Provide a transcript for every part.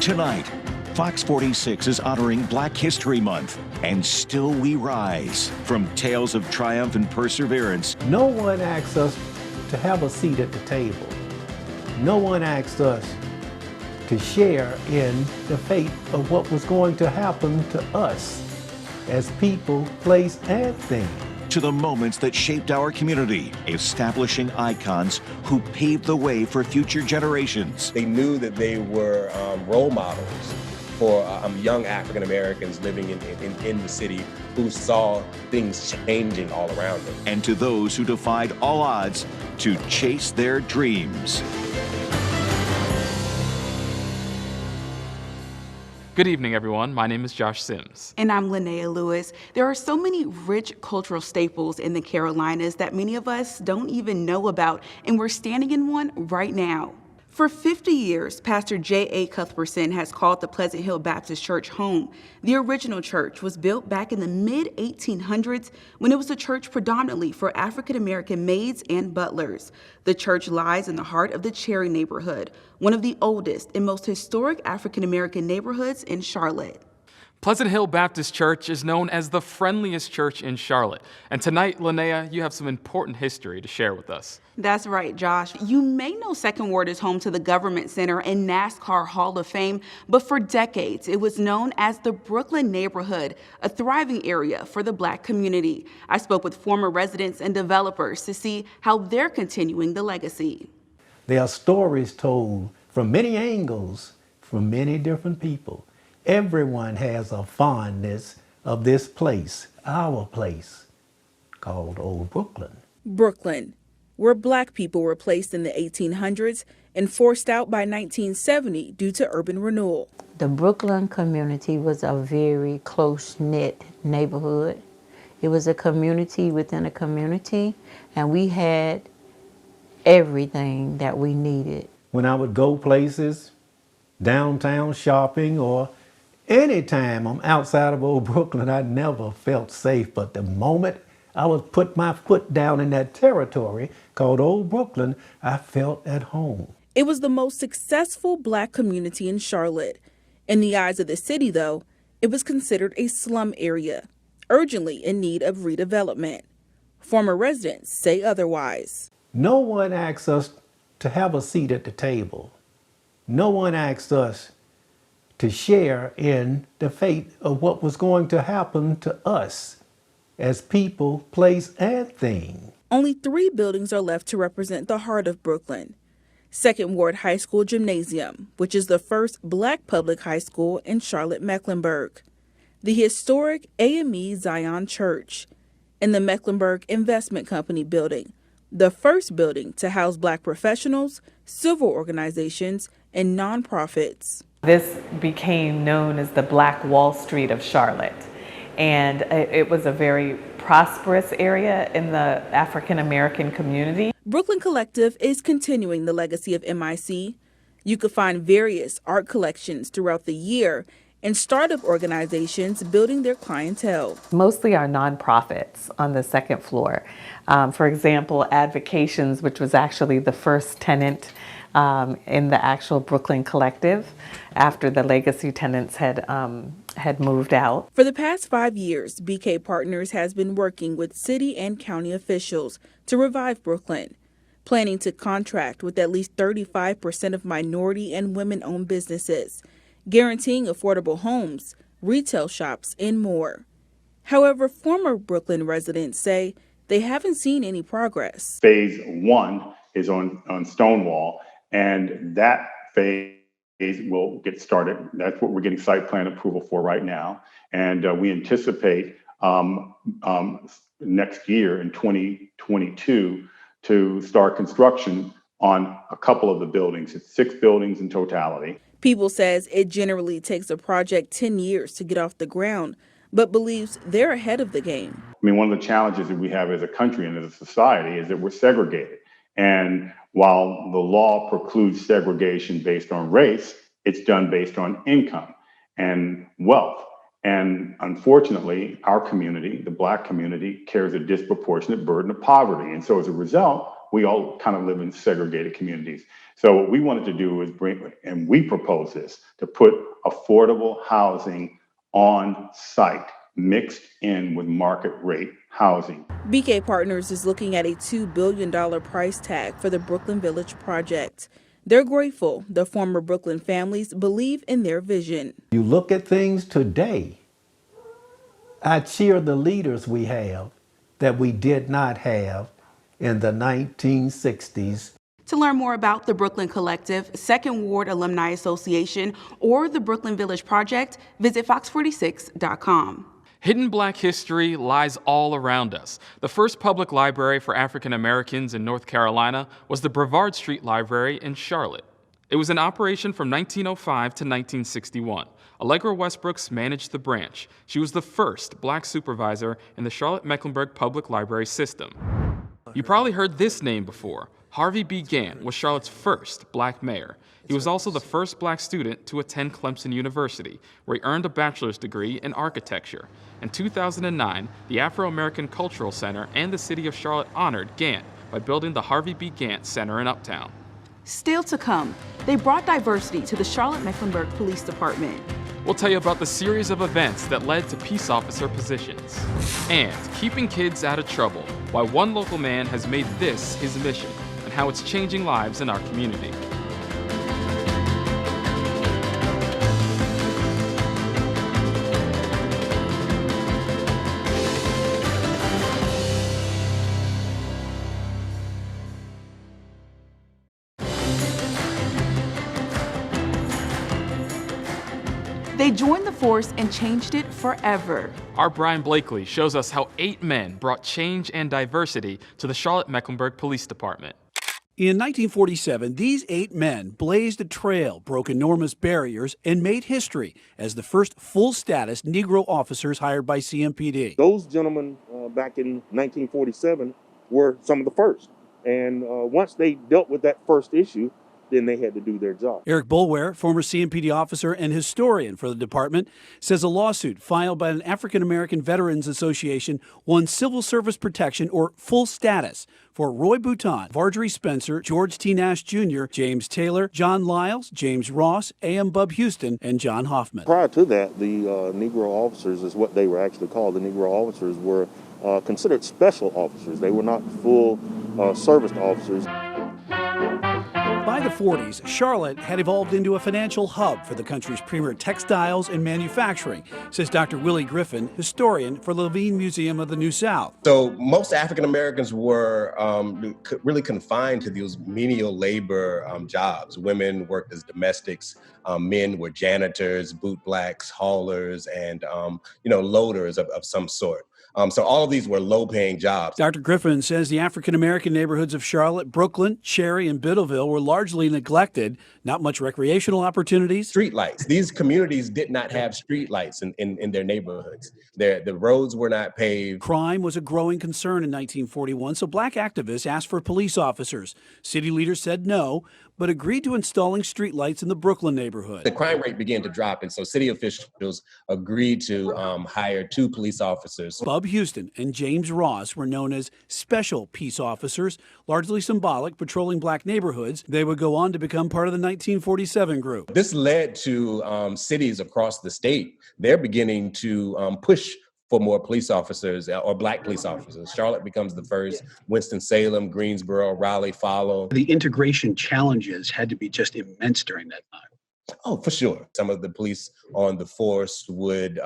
Tonight, Fox 46 is honoring Black History Month, and still we rise. From tales of triumph and perseverance. No one asked us to have a seat at the table. No one asked us to share in the fate of what was going to happen to us as people, place, and things. To the moments that shaped our community, establishing icons who paved the way for future generations. They knew that they were role models for young African Americans living in the city who saw things changing all around them. And to those who defied all odds to chase their dreams. Good evening, everyone. My name is Josh Sims. And I'm Lanaya Lewis. There are so many rich cultural staples in the Carolinas that many of us don't even know about, and we're standing in one right now. For 50 years, Pastor J.A. Cuthbertson has called the Pleasant Hill Baptist Church home. The original church was built back in the mid-1800s when it was a church predominantly for African-American maids and butlers. The church lies in the heart of the Cherry neighborhood, one of the oldest and most historic African-American neighborhoods in Charlotte. Pleasant Hill Baptist Church is known as the friendliest church in Charlotte. And tonight, Lanaya, you have some important history to share with us. That's right, Josh. You may know Second Ward is home to the Government Center and NASCAR Hall of Fame, but for decades, it was known as the Brooklyn neighborhood, a thriving area for the Black community. I spoke with former residents and developers to see how they're continuing the legacy. There are stories told from many angles, from many different people. Everyone has a fondness of this place, our place, called Old Brooklyn. Brooklyn, where Black people were placed in the 1800s and forced out by 1970 due to urban renewal. The Brooklyn community was a very close-knit neighborhood. It was a community within a community, and we had everything that we needed. When I would go places, downtown shopping, or anytime I'm outside of Old Brooklyn, I never felt safe. But the moment I would put my foot down in that territory called Old Brooklyn, I felt at home. It was the most successful Black community in Charlotte. In the eyes of the city, though, it was considered a slum area, urgently in need of redevelopment. Former residents say otherwise. No one asked us to have a seat at the table. No one asked us to share in the fate of what was going to happen to us as people, place, and thing. Only 3 buildings are left to represent the heart of Brooklyn. Second Ward High School Gymnasium, which is the first Black public high school in Charlotte-Mecklenburg. The historic AME Zion Church, and the Mecklenburg Investment Company building, the first building to house Black professionals, civil organizations, and nonprofits. This became known as the Black Wall Street of Charlotte, and it was a very prosperous area in the African American community. Brooklyn Collective is continuing the legacy of MIC. You could find various art collections throughout the year and startup organizations building their clientele. Mostly our nonprofits on the second floor. For example, Advocations, which was actually the first tenant in the actual Brooklyn Collective after the legacy tenants had moved out. For the past 5 years, BK Partners has been working with city and county officials to revive Brooklyn, planning to contract with at least 35% of minority and women-owned businesses, guaranteeing affordable homes, retail shops, and more. However, former Brooklyn residents say they haven't seen any progress. Phase 1 is on Stonewall, and that phase will get started. That's what we're getting site plan approval for right now. And we anticipate next year in 2022 to start construction on a couple of the buildings. It's 6 buildings in totality. People says it generally takes a project 10 years to get off the ground, but believes they're ahead of the game. I mean, one of the challenges that we have as a country and as a society is that we're segregated. And while the law precludes segregation based on race, it's done based on income and wealth. And unfortunately, our community, the Black community, carries a disproportionate burden of poverty. And so as a result, we all kind of live in segregated communities. So what we wanted to do is we propose this, to put affordable housing on site, mixed in with market rate housing. BK Partners is looking at a $2 billion price tag for the Brooklyn Village project. They're grateful the former Brooklyn families believe in their vision. You look at things today, I cheer the leaders we have that we did not have in the 1960s. To learn more about the Brooklyn Collective, Second Ward Alumni Association, or the Brooklyn Village Project, visit fox46.com. Hidden Black history lies all around us. The first public library for African Americans in North Carolina was the Brevard Street Library in Charlotte. It was in operation from 1905 to 1961. Allegra Westbrooks managed the branch. She was the first Black supervisor in the Charlotte-Mecklenburg Public Library system. You probably heard this name before. HARVEY B. Gantt was Charlotte's first Black mayor. He was also the first Black student to attend Clemson University, where he earned a bachelor's degree in architecture. In 2009, the Afro-American Cultural Center and the city of Charlotte honored Gantt by building the HARVEY B. Gantt Center in Uptown. Still to come, they brought diversity to the Charlotte-Mecklenburg Police Department. We'll tell you about the series of events that led to peace officer positions. And keeping kids out of trouble, why one local man has made this his mission, and how it's changing lives in our community. They joined the force and changed it forever. Our Brian Blakely shows us how 8 men brought change and diversity to the Charlotte-Mecklenburg Police Department. In 1947, these 8 men blazed a trail, broke enormous barriers, and made history as the first full-status Negro officers hired by CMPD. Those gentlemen back in 1947 were some of the first. And once they dealt with that first issue, then they had to do their job. Eric BOULWARE, former CMPD officer and historian for the department, says a lawsuit filed by an African American Veterans Association won civil service protection or full status for Roy Bouton, Marjorie Spencer, George T. Nash Jr., James Taylor, John Lyles, James Ross, A.M. Bub Houston, and John Hoffman. Prior to that, the Negro officers is what they were actually called. The Negro officers were considered special officers. They were not full serviced officers. By the 40s, Charlotte had evolved into a financial hub for the country's premier textiles and manufacturing, says Dr. Willie Griffin, historian for the Levine Museum of the New South. So most African Americans were really confined to those menial labor jobs. Women worked as domestics. Men were janitors, boot blacks, haulers, and loaders of some sort. So all of these were low-paying jobs. Dr. Griffin says the African-American neighborhoods of Charlotte, Brooklyn, Cherry, and Biddleville were largely neglected. Not much recreational opportunities. Streetlights. These communities did not have streetlights in their neighborhoods. The roads were not paved. Crime was a growing concern in 1941, so Black activists asked for police officers. City leaders said no, but agreed to installing streetlights in the Brooklyn neighborhood. The crime rate began to drop, and so city officials agreed to hire 2 police officers. Bub Houston and James Ross were known as special peace officers, largely symbolic, patrolling Black neighborhoods. They would go on to become part of the 1947 group. This led to cities across the state. They're beginning to push for more police officers or Black police officers. Charlotte becomes the first. Winston-Salem, Greensboro, Raleigh follow. The integration challenges had to be just immense during that time. Oh, for sure. Some of the police on the force would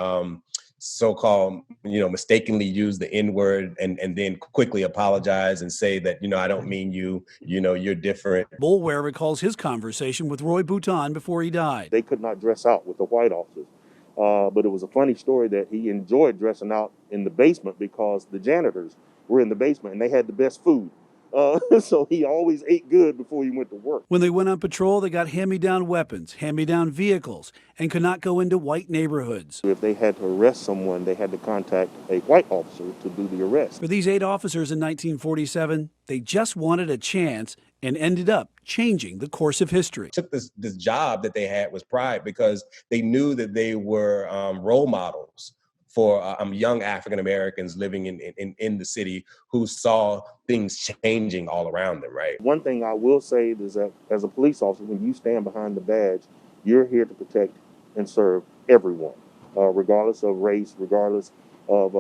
so-called, mistakenly use the N-word and then quickly apologize and say that, I don't mean you, you're different. BOULWARE recalls his conversation with Roy Bouton before he died. They could not dress out with the white officers. But it was a funny story that he enjoyed dressing out in the basement because the janitors were in the basement and they had the best food. So he always ate good before he went to work. When they went on patrol, they got hand-me-down weapons, hand-me-down vehicles, and could not go into white neighborhoods. If they had to arrest someone, they had to contact a white officer to do the arrest. For these 8 officers in 1947, they just wanted a chance and ended up changing the course of history. Took this job that they had was pride because they knew that they were role models for young African Americans living in the city who saw things changing all around them, right? One thing I will say is that as a police officer, when you stand behind the badge, you're here to protect and serve everyone, regardless of race, regardless of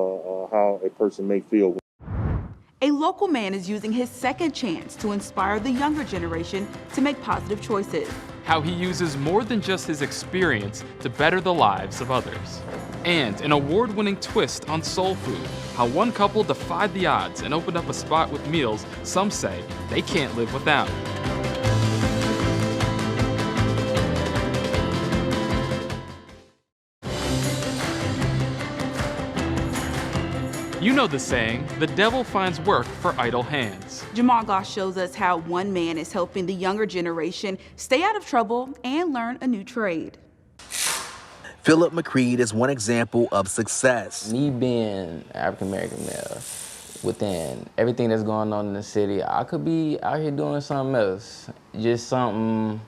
how a person may feel. A local man is using his second chance to inspire the younger generation to make positive choices. How he uses more than just his experience to better the lives of others. And an award-winning twist on soul food, how one couple defied the odds and opened up a spot with meals some say they can't live without. You know the saying, the devil finds work for idle hands. Jamal Goss shows us how one man is helping the younger generation stay out of trouble and learn a new trade. Philip McCreed is one example of success. Me being African-American male, within everything that's going on in the city, I could be out here doing something else. Just something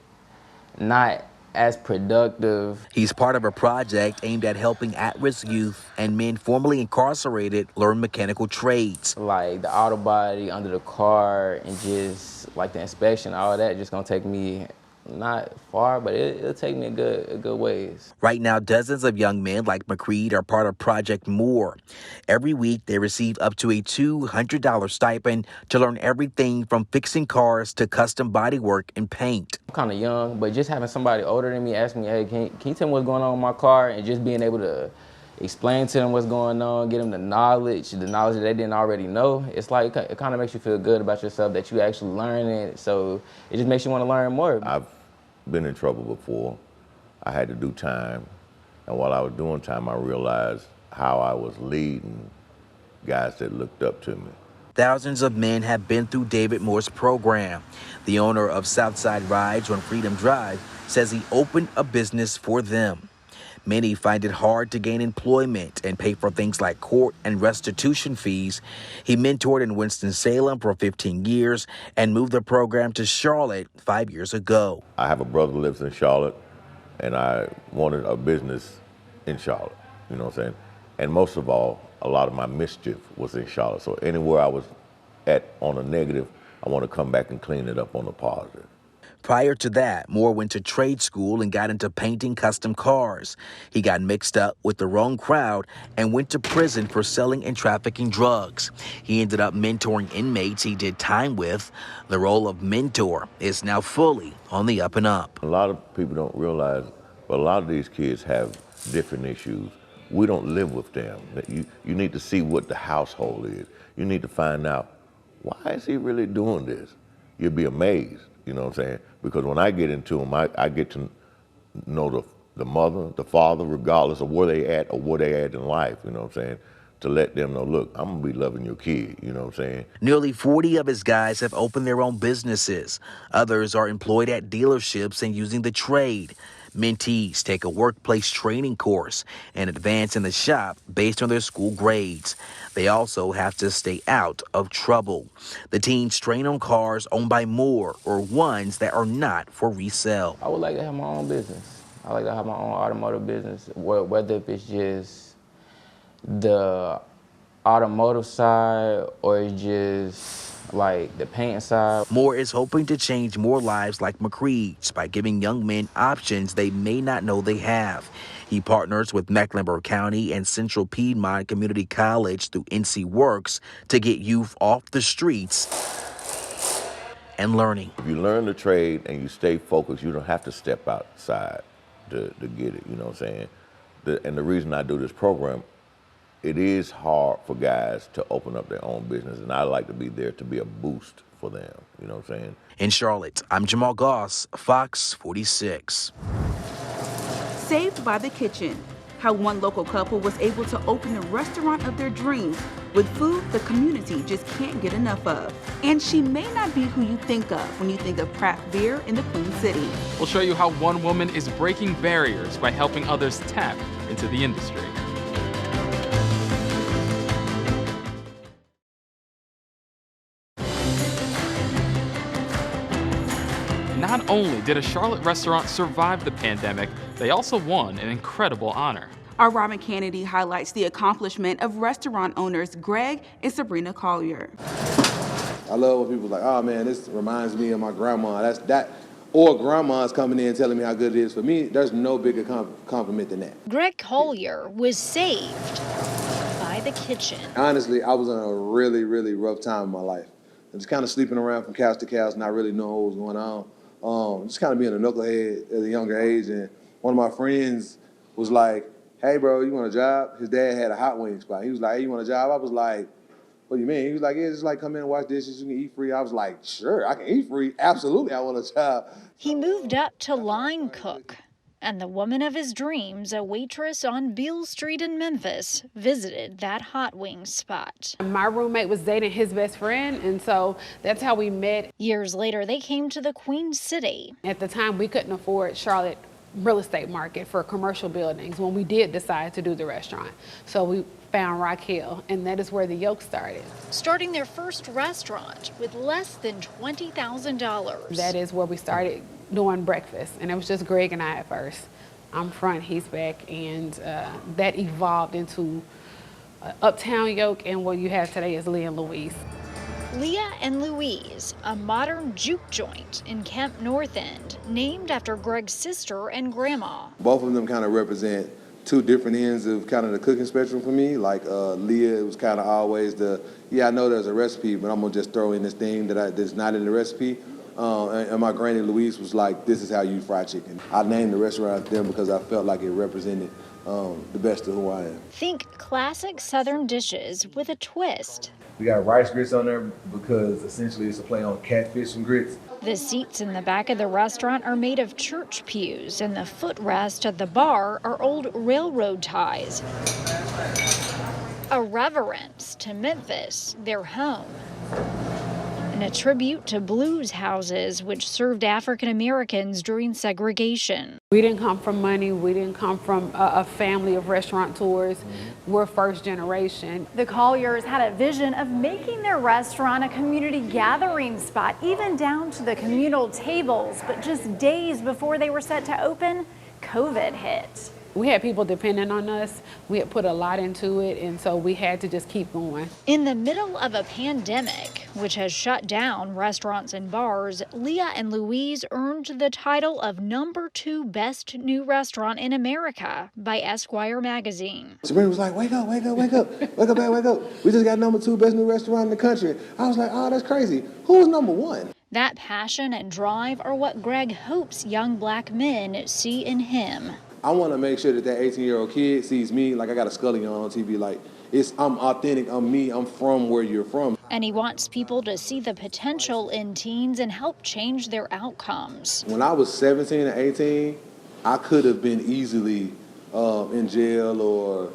not as productive. He's part of a project aimed at helping at-risk youth and men formerly incarcerated learn mechanical trades. Like the auto body under the car and just like the inspection, all that just gonna take me not far, but it'll take me a good ways. Right now, dozens of young men like McCreed are part of Project More. Every week, they receive up to a $200 stipend to learn everything from fixing cars to custom bodywork and paint. I'm kind of young, but just having somebody older than me ask me, hey, can you tell me what's going on with my car? And just being able to explain to them what's going on, get them the knowledge that they didn't already know. It's like, it kind of makes you feel good about yourself that you actually learning it. So it just makes you want to learn more. I've been in trouble before. I had to do time. And while I was doing time, I realized how I was leading guys that looked up to me. Thousands of men have been through David Moore's program. The owner of Southside Rides on Freedom Drive says he opened a business for them. Many find it hard to gain employment and pay for things like court and restitution fees. He mentored in Winston-Salem for 15 years and moved the program to Charlotte 5 years ago. I have a brother who lives in Charlotte, and I wanted a business in Charlotte, you know what I'm saying? And most of all, a lot of my mischief was in Charlotte. So anywhere I was at on a negative, I want to come back and clean it up on the positive. Prior to that, Moore went to trade school and got into painting custom cars. He got mixed up with the wrong crowd and went to prison for selling and trafficking drugs. He ended up mentoring inmates he did time with. The role of mentor is now fully on the up and up. A lot of people don't realize, but a lot of these kids have different issues. We don't live with them. You need to see what the household is. You need to find out, why is he really doing this? You'll be amazed. You know what I'm saying? Because when I get into them, I get to know the mother, the father, regardless of where they at or where they at in life, you know what I'm saying? To let them know, look, I'm gonna be loving your kid, you know what I'm saying? Nearly 40 of his guys have opened their own businesses. Others are employed at dealerships and using the trade. Mentees take a workplace training course and advance in the shop based on their school grades. They also have to stay out of trouble. The teens train on cars owned by Moore or ones that are not for resale. I would like to have my own business. I like to have my own automotive business, whether if it's just the automotive side or it's just like the paint side. Moore is hoping to change more lives like McCreed's by giving young men options they may not know they have. He partners with Mecklenburg County and Central Piedmont Community College through NC Works to get youth off the streets and learning. If you learn the trade and you stay focused, you don't have to step outside to get it, you know what I'm saying? And the reason I do this program, it is hard for guys to open up their own business, and I like to be there to be a boost for them, you know what I'm saying? In Charlotte, I'm Jamal Goss, Fox 46. Saved by the Kitchen, how one local couple was able to open the restaurant of their dreams with food the community just can't get enough of. And she may not be who you think of when you think of craft beer in the Queen City. We'll show you how one woman is breaking barriers by helping others tap into the industry. Not only did a Charlotte restaurant survive the pandemic, they also won an incredible honor. Our Robin Kennedy highlights the accomplishment of restaurant owners Greg and Sabrina Collier. I love when people are like, oh man, this reminds me of my grandma. That's that. Or grandma's coming in telling me how good it is. For me, there's no bigger compliment than that. Greg Collier was saved by the kitchen. Honestly, I was in a really, really rough time in my life. I was kind of sleeping around from couch to couch, not really knowing what was going on. Just kind of being a knucklehead at a younger age. And one of my friends was like, hey bro, you want a job? His dad had a hot wing spot. He was like, hey, you want a job? I was like, what do you mean? He was like, yeah, just like come in and wash dishes, you can eat free. I was like, sure, I can eat free. Absolutely, I want a job. He moved up to line cook, and the woman of his dreams, a waitress on Beale Street in Memphis, visited that hot wing spot. My roommate was dating his best friend, and so that's how we met. Years later, they came to the Queen City. At the time, we couldn't afford Charlotte real estate market for commercial buildings when we did decide to do the restaurant. So we found Rock Hill, and that is where the yoke started. Starting their first restaurant with less than $20,000. That is where we started doing breakfast, and it was just Greg and I at first. I'm front, he's back, and that evolved into Uptown Yoke, and what you have today is Leah and Louise. Leah and Louise, a modern juke joint in Camp North End, named after Greg's sister and grandma. Both of them kind of represent two different ends of kind of the cooking spectrum for me. Like Leah, it was kind of always yeah, I know there's a recipe, but I'm gonna just throw in this thing that's not in the recipe. And my granny Louise was like, this is how you fry chicken. I named the restaurant them because I felt like it represented the best of who I am. Think classic Southern dishes with a twist. We got rice grits on there because essentially it's a play on catfish and grits. The seats in the back of the restaurant are made of church pews, and the footrest at the bar are old railroad ties. A reverence to Memphis, their home. And a tribute to blues houses, which served African Americans during segregation. We didn't come from money. We didn't come from a family of restaurateurs. We're first generation. The Colliers had a vision of making their restaurant a community gathering spot, even down to the communal tables. But just days before they were set to open, COVID hit. We had people depending on us. We had put a lot into it, and so we had to just keep going. In the middle of a pandemic, which has shut down restaurants and bars, Leah and Louise earned the title of #2 Best New Restaurant in America by Esquire magazine. Sabrina was like, wake up, wake up, wake up, wake up, man, wake up. We just got #2 Best New Restaurant in the country. I was like, oh, that's crazy. Who's #1? That passion and drive are what Greg hopes young black men see in him. I want to make sure that 18-year-old kid sees me like I got a Scully on TV, like I'm authentic, I'm me, I'm from where you're from. And he wants people to see the potential in teens and help change their outcomes. When I was 17 and 18, I could have been easily in jail or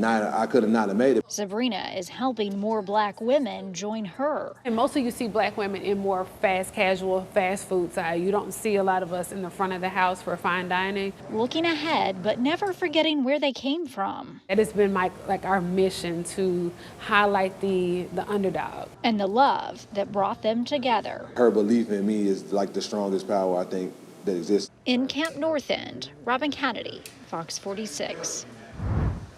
I could have not made it. Sabrina is helping more black women join her. And mostly you see black women in more fast casual, fast food side. You don't see a lot of us in the front of the house for fine dining. Looking ahead, but never forgetting where they came from. It has been our mission to highlight the underdog. And the love that brought them together. Her belief in me is like the strongest power I think that exists. In Camp North End, Robin Kennedy, Fox 46.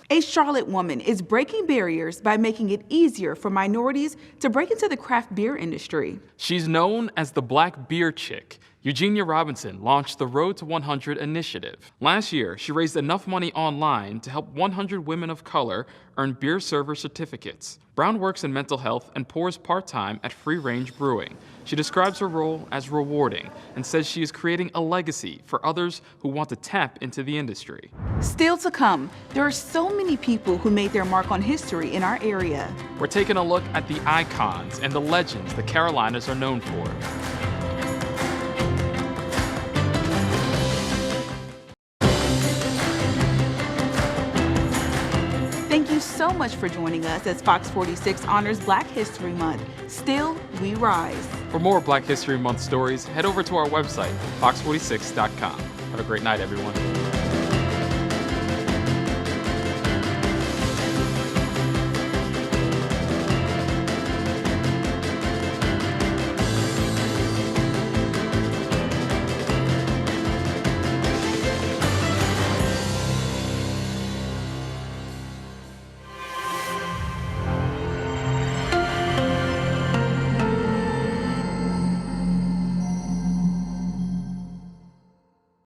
A Charlotte woman is breaking barriers by making it easier for minorities to break into the craft beer industry. She's known as the Black Beer Chick. Eugenia Robinson launched the Road to 100 initiative. Last year, she raised enough money online to help 100 women of color earn beer server certificates. Brown works in mental health and pours part-time at Free Range Brewing. She describes her role as rewarding and says she is creating a legacy for others who want to tap into the industry. Still to come, there are so many people who made their mark on history in our area. We're taking a look at the icons and the legends the Carolinas are known for. Thank you so much for joining us as Fox 46 honors Black History Month. Still, we rise. For more Black History Month stories, head over to our website, fox46.com. Have a great night, everyone.